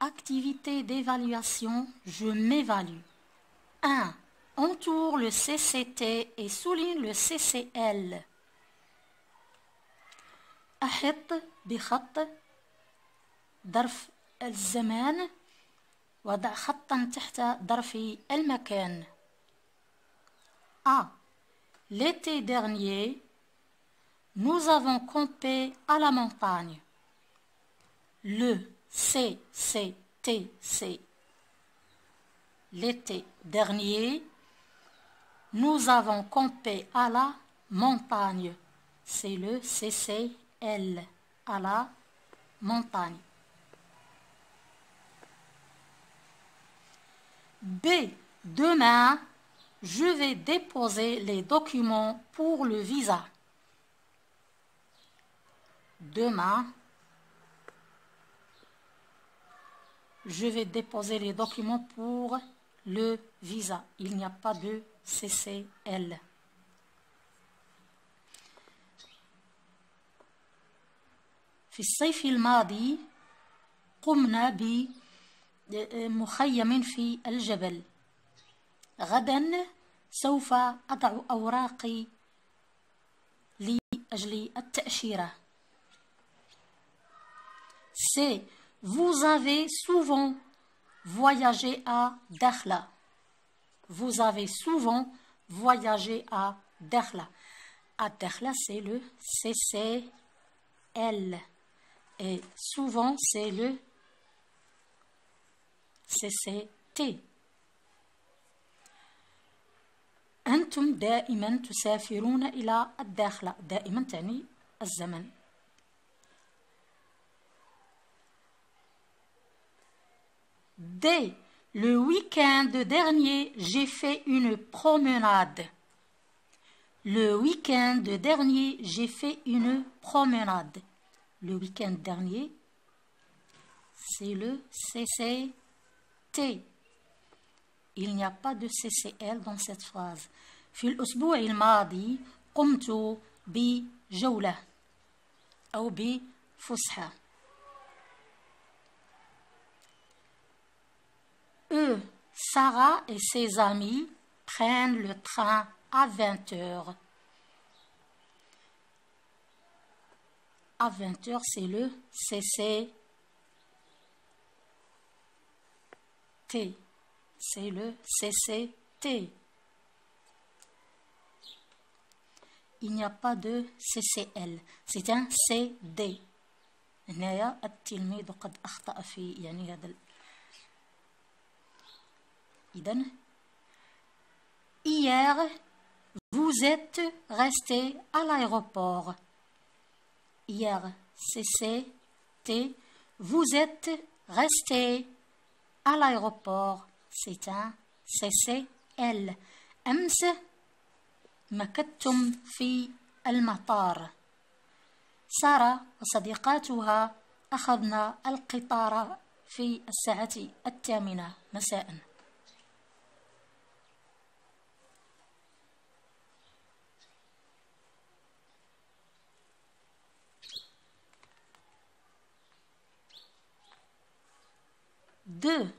Activité d'évaluation, je m'évalue. 1. Entoure le CCT et souligne le CCL. أحط بخط ظرف الزمان وضع خطا تحت ظرف المكان. A. L'été dernier, nous avons campé à la montagne. Le CCT, c'est l'été dernier, nous avons campé à la montagne. C'est le CCL, à la montagne. B. Demain, je vais déposer les documents pour le visa. Demain, je vais déposer les documents pour le visa. Il n'y a pas de CCL. في الصيف الماضي قمنا بمخيم في الجبل. غدا سوف أضع أوراقي لأجل التأشيرة. C. Vous avez souvent voyagé à Dakhla. Vous avez souvent voyagé à Dakhla. À Dakhla, c'est le CCL. Et souvent, c'est le CCT. أنتم دائما تسافرون إلى الداخلة. دائما تعني الزمن. D. Le week-end dernier, j'ai fait une promenade. Le week-end dernier, j'ai fait une promenade. Le week-end dernier, c'est le CCT. Il n'y a pas de CCL dans cette phrase. في الأسبوع الماضي قمت بجولة أو بفسحة. E. Sarah et ses amis prennent le train à 20 heures. À 20 heures, c'est le CCT. C'est le CCT. Il n'y a pas de CCL. C'est un CD. هنا التلميذ قد أخطأ في يعني هذا. إذن hier, vous êtes resté à l'aéroport. Hier, CCT. Vous êtes resté à l'aéroport. C'est un CCL. أمس مكثتم في المطار. سارة وصديقاتها أخذنا القطار في الساعة 8 مساء. Deux.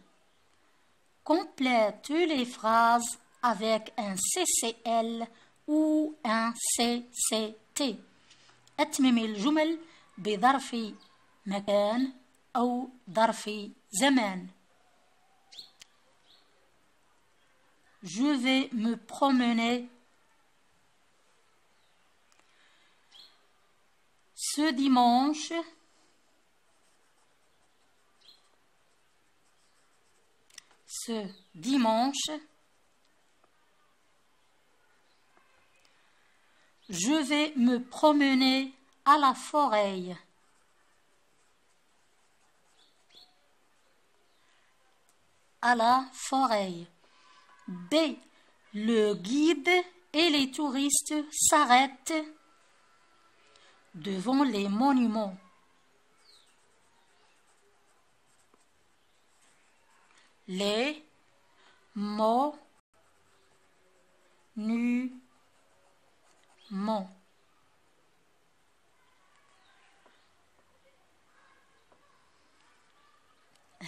Complète les phrases avec un CCL ou un CCT. أتمم الجمل بظرف مكان أو ظرف زمان. Je vais me promener ce dimanche. Ce dimanche, je vais me promener à la forêt. À la forêt. B. Le guide et les touristes s'arrêtent devant les monuments. Les monuments.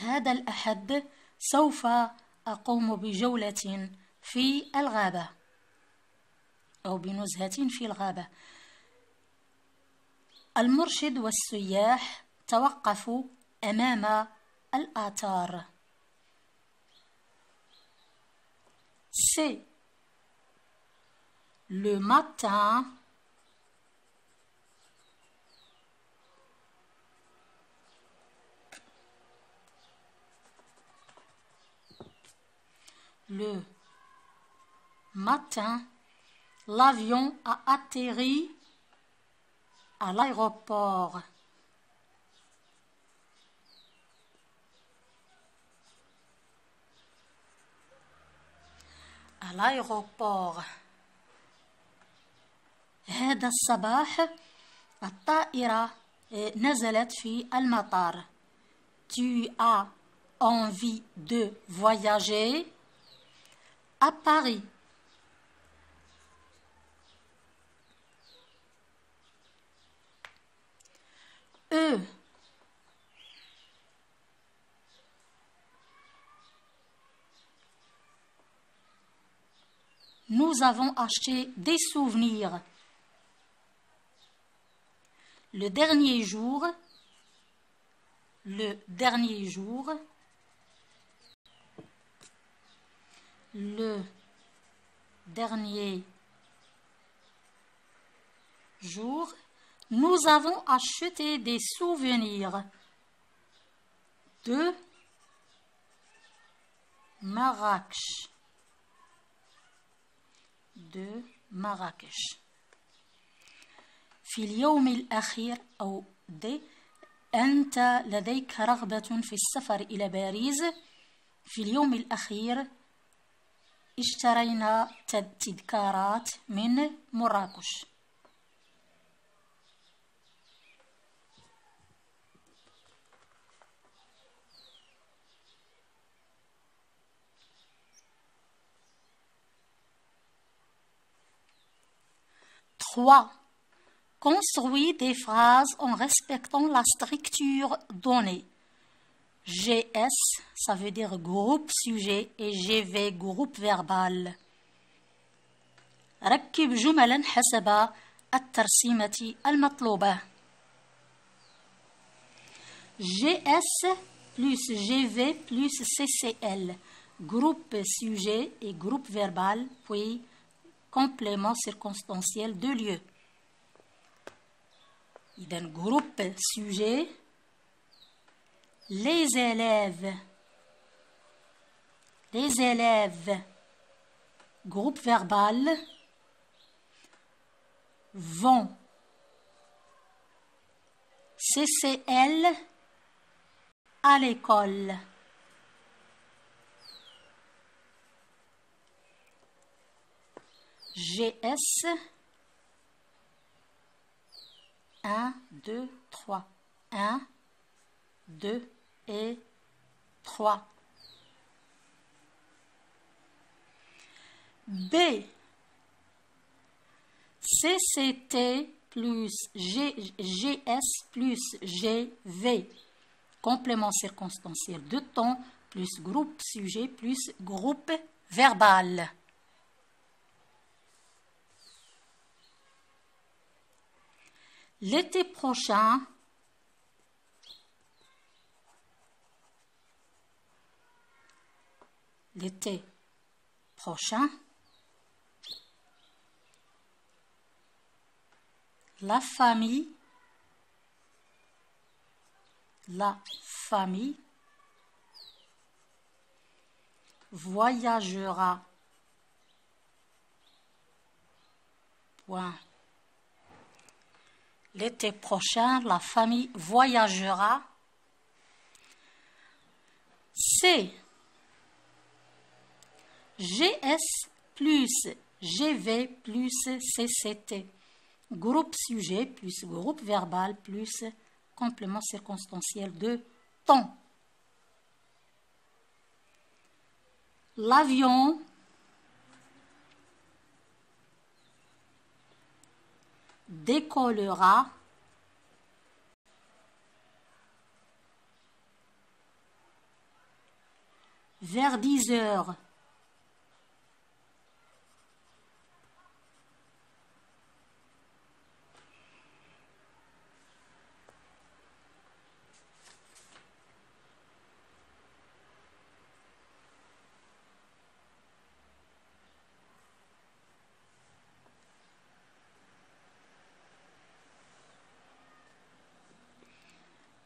هذا الأحد سوف أقوم بجولة في الغابة أو بنزهة في الغابة. المرشد والسياح توقفوا أمام الآثار. C'est le matin l'avion a atterri à l'aéroport. هذا الصباح الطائرة نزلت في المطار. Tu as envie de voyager à Paris. Eux, nous avons acheté des souvenirs. Le dernier jour, le dernier jour, nous avons acheté des souvenirs de Marrakech. في اليوم الأخير أو أنت لديك رغبة في السفر إلى باريس. في اليوم الأخير اشترينا تذكارات من مراكش. Trois. Construis des phrases en respectant la structure donnée. GS, ça veut dire groupe sujet, et GV, groupe verbal. ركب جملا حسب الترسيمة المطلوبة. GS plus GV plus CCL, groupe sujet et groupe verbal, puis complément circonstanciel de lieu. إذا groupe sujet, les élèves, groupe verbal, vont, CCL, à l'école. GS 1, 2, 3. 1, 2 et 3. B. CCT plus GS plus GV. Complément circonstanciel de temps plus groupe sujet plus groupe verbal. L'été prochain, la famille voyagera. Point. L'été prochain, la famille voyagera. C. GS plus GV plus CCT. Groupe sujet plus groupe verbal plus complément circonstanciel de temps. L'avion décollera vers 10 heures.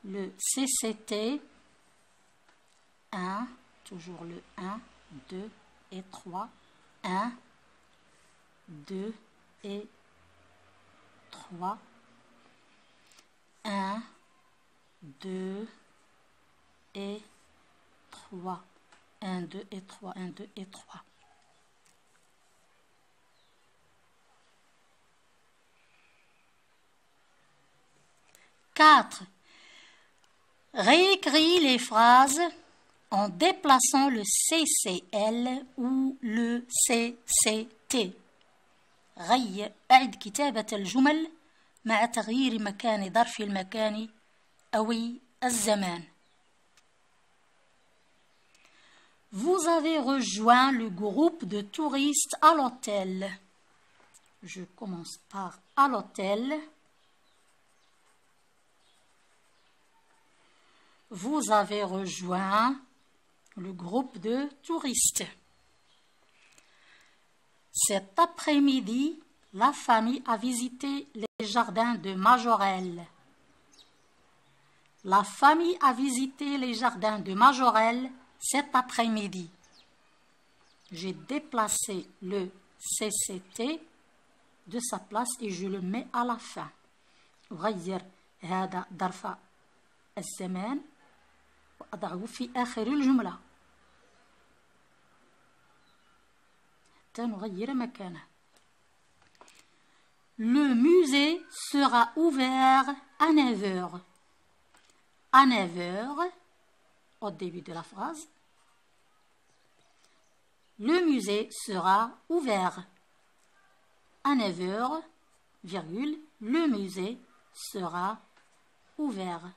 Le CCT, 1, toujours le 1, 2 et 3, 1, 2 et 3, 1, 2 et 3, 1, 2 et 3, 1, 2 et 3. Quatre. Réécris les phrases en déplaçant le CCL ou le CCT. أعد كتابة الجمل مع تغيير مكان ظرف المكان أو الزمان. Vous avez rejoint le groupe de touristes à l'hôtel. Je commence par à l'hôtel. Vous avez rejoint le groupe de touristes. Cet après-midi, la famille a visité les jardins de Majorelle. La famille a visité les jardins de Majorelle cet après-midi. J'ai déplacé le CCT de sa place et je le mets à la fin. أغير هذا ظرف الزمان وأضعه في آخر الجملة حتى نغير مكانه. Le musée sera ouvert à 9 heures. À 9 heures, au début de la phrase, le musée sera ouvert. À 9 heures, virgule, le musée sera ouvert.